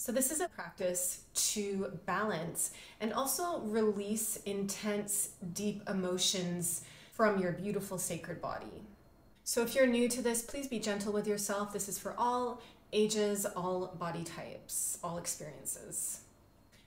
So this is a practice to balance and also release intense, deep emotions from your beautiful sacred body. So if you're new to this, please be gentle with yourself. This is for all ages, all body types, all experiences.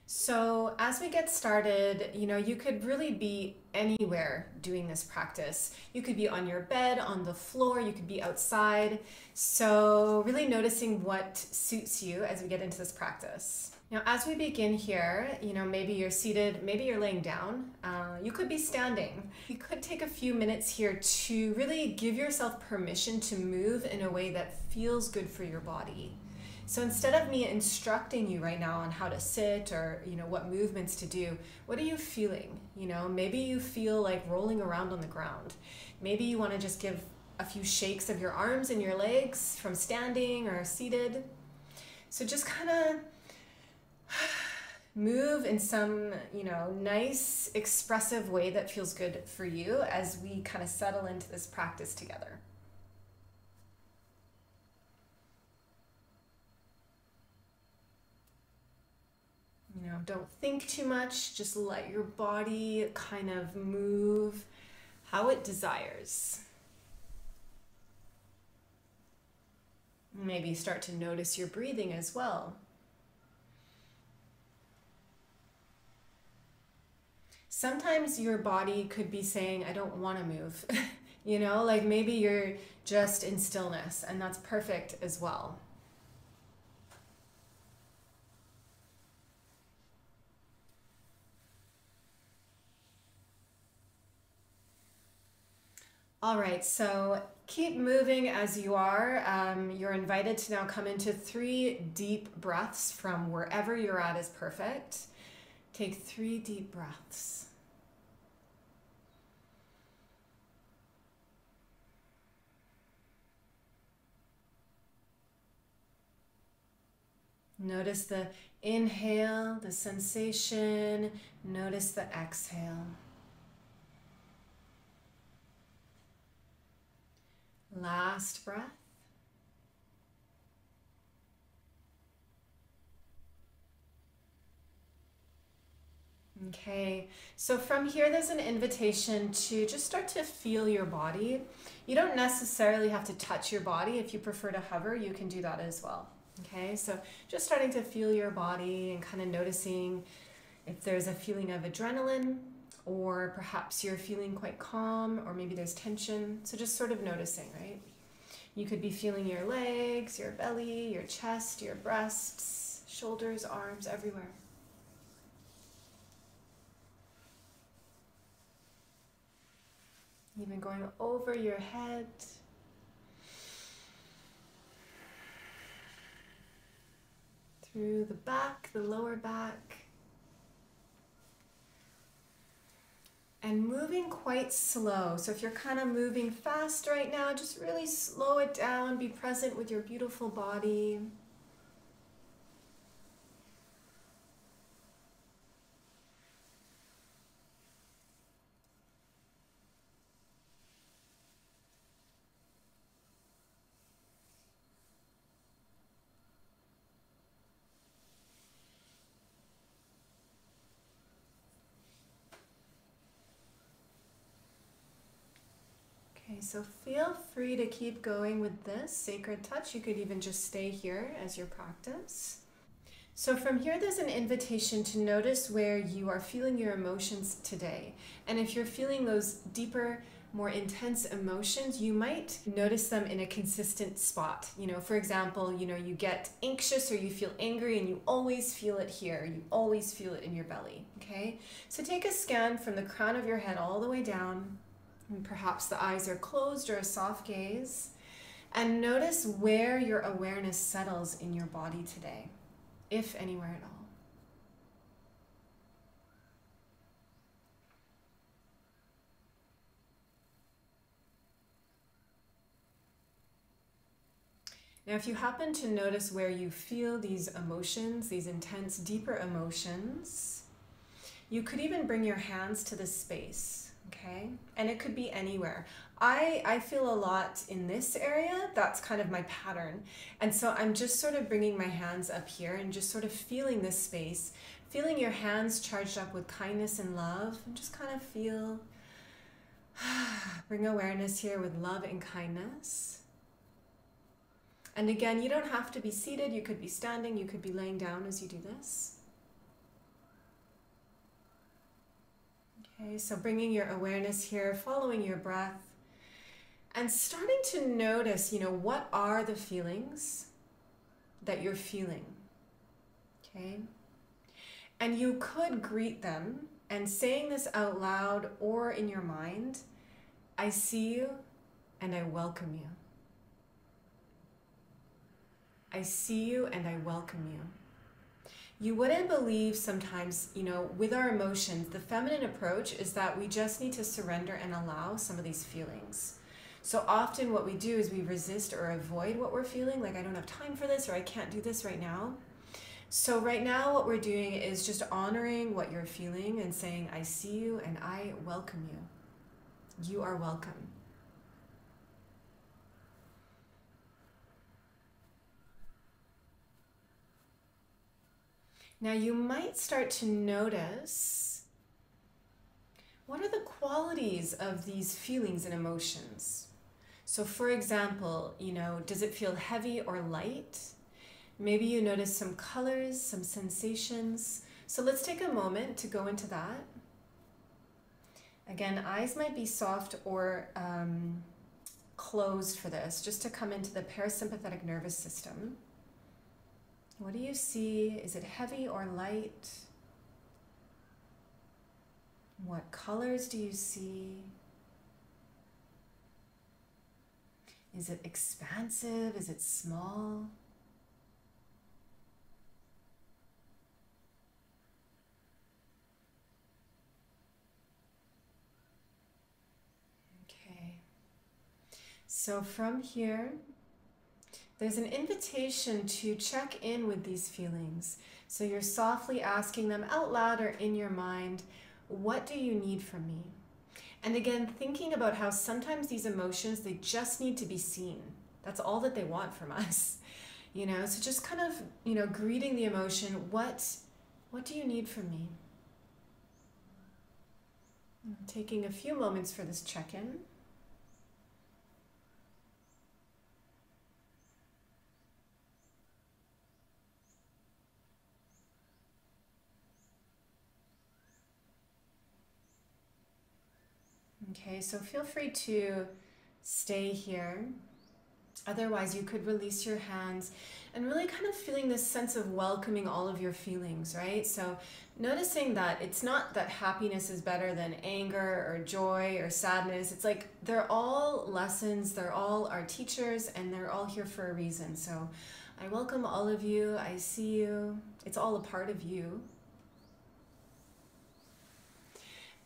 So as we get started, you could really be anywhere doing this practice. You could be on your bed, on the floor, you could be outside. So really noticing what suits you as we get into this practice. Now, as we begin here, maybe you're seated, maybe you're laying down. You could be standing. You could take a few minutes here to really give yourself permission to move in a way that feels good for your body. So instead of me instructing you right now on how to sit or what movements to do, what are you feeling? Maybe you feel like rolling around on the ground. Maybe you want to just give a few shakes of your arms and your legs from standing or seated. So just kind of move in some, nice, expressive way that feels good for you as we kind of settle into this practice together. Don't think too much, just let your body kind of move how it desires. Maybe start to notice your breathing as well. Sometimes your body could be saying, I don't want to move. Like maybe you're just in stillness, and that's perfect as well. All right, so keep moving as you are. You're invited to now come into 3 deep breaths from wherever you're at is perfect. Take 3 deep breaths. Notice the inhale, the sensation. Notice the exhale. Last breath. Okay, so from here there's an invitation to just start to feel your body. You don't necessarily have to touch your body. If you prefer to hover, you can do that as well. Okay, so just starting to feel your body and kind of noticing if there's a feeling of adrenaline, or perhaps you're feeling quite calm, or maybe there's tension. So just sort of noticing, right? You could be feeling your legs, your belly, your chest, your breasts, shoulders, arms, everywhere. Even going over your head. Through the back, the lower back. And moving quite slow. So if you're kind of moving fast right now, just really slow it down. Be present with your beautiful body. Okay, so feel free to keep going with this sacred touch. You could even just stay here as your practice. So from here, there's an invitation to notice where you are feeling your emotions today. And if you're feeling those deeper, more intense emotions, you might notice them in a consistent spot. For example, you get anxious or you feel angry and you always feel it here. You always feel it in your belly, okay? So take a scan from the crown of your head all the way down. And perhaps the eyes are closed or a soft gaze. And notice where your awareness settles in your body today, if anywhere at all. Now, if you happen to notice where you feel these emotions, these intense, deeper emotions, you could even bring your hands to this space. Okay, and it could be anywhere. I feel a lot in this area. That's kind of my pattern. And so I'm just sort of bringing my hands up here and just sort of feeling this space, feeling your hands charged up with kindness and love, and just kind of feel, bring awareness here with love and kindness. And again, you don't have to be seated. You could be standing, you could be laying down as you do this. Okay, so bringing your awareness here, following your breath, and starting to notice, what are the feelings that you're feeling, okay? And you could greet them, and saying this out loud or in your mind, I see you and I welcome you. I see you and I welcome you. You wouldn't believe sometimes, with our emotions, the feminine approach is that we just need to surrender and allow some of these feelings. So often what we do is we resist or avoid what we're feeling, like I don't have time for this or I can't do this right now. So right now what we're doing is just honoring what you're feeling and saying, I see you and I welcome you. You are welcome. Now you might start to notice, what are the qualities of these feelings and emotions? So for example, does it feel heavy or light? Maybe you notice some colors, some sensations. So let's take a moment to go into that. Again, eyes might be soft or closed for this, just to come into the parasympathetic nervous system. What do you see? Is it heavy or light? What colors do you see? Is it expansive? Is it small? Okay. So from here, there's an invitation to check in with these feelings. So you're softly asking them out loud or in your mind, what do you need from me? And again, thinking about how sometimes these emotions, they just need to be seen. That's all that they want from us. So just kind of, greeting the emotion, what do you need from me? Taking a few moments for this check-in. Okay, so feel free to stay here. Otherwise, you could release your hands and really kind of feeling this sense of welcoming all of your feelings, right? So noticing that it's not that happiness is better than anger or joy or sadness. It's like they're all lessons, they're all our teachers, and they're all here for a reason. So I welcome all of you. I see you. It's all a part of you.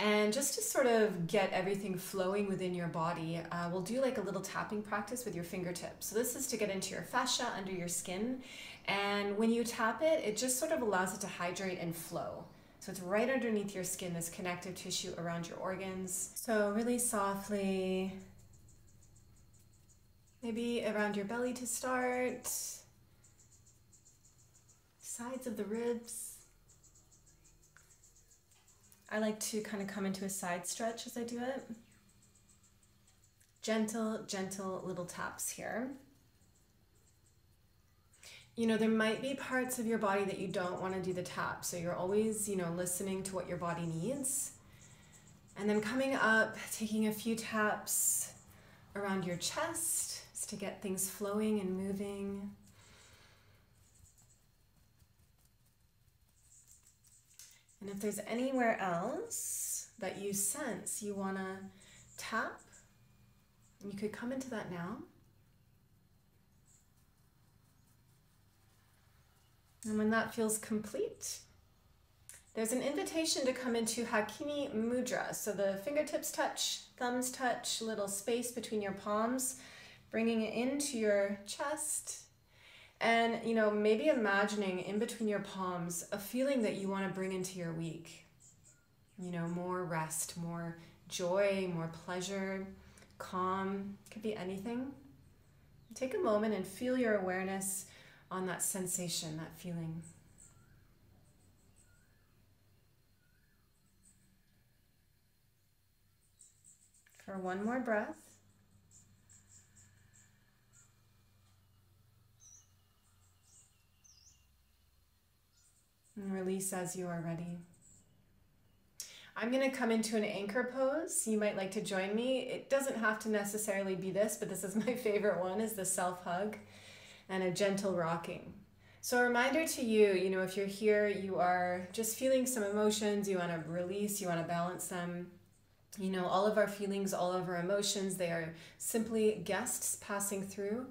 And just to sort of get everything flowing within your body, we'll do like a little tapping practice with your fingertips. So this is to get into your fascia under your skin. And when you tap it, it just sort of allows it to hydrate and flow. So it's right underneath your skin, this connective tissue around your organs. So really softly, maybe around your belly to start, sides of the ribs. I like to kind of come into a side stretch as I do it. Gentle, gentle little taps here. There might be parts of your body that you don't want to do the tap. So you're always, listening to what your body needs. And then coming up, taking a few taps around your chest just to get things flowing and moving. And if there's anywhere else that you sense you want to tap, you could come into that now. And when that feels complete, there's an invitation to come into Hakini Mudra. So the fingertips touch, thumbs touch, little space between your palms, bringing it into your chest. And, maybe imagining in between your palms a feeling that you want to bring into your week. More rest, more joy, more pleasure, calm, could be anything. Take a moment and feel your awareness on that sensation, that feeling. For one more breath. And release as you are ready. I'm going to come into an anchor pose. You might like to join me. It doesn't have to necessarily be this, but this is my favorite one, is the self-hug and a gentle rocking. So a reminder to you, if you're here, you are just feeling some emotions, you want to release, you want to balance them. All of our feelings, all of our emotions, they are simply guests passing through,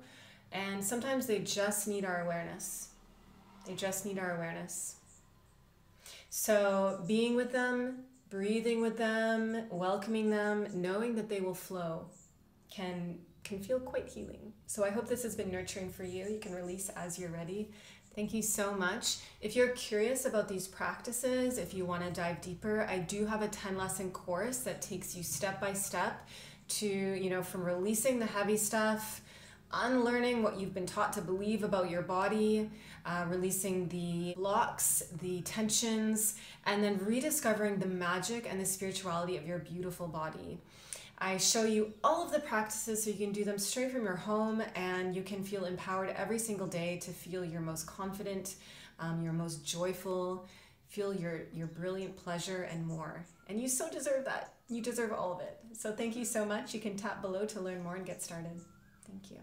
and sometimes they just need our awareness. They just need our awareness. So being with them, breathing with them, welcoming them, knowing that they will flow can feel quite healing. So I hope this has been nurturing for you. You can release as you're ready. Thank you so much. If you're curious about these practices, if you want to dive deeper, I do have a 10-lesson course that takes you step by step to, from releasing the heavy stuff, unlearning what you've been taught to believe about your body, releasing the blocks, the tensions, and then rediscovering the magic and the spirituality of your beautiful body. I show you all of the practices so you can do them straight from your home, and you can feel empowered every single day to feel your most confident, your most joyful, feel your brilliant pleasure and more. And you so deserve that. You deserve all of it. So thank you so much. You can tap below to learn more and get started. Thank you.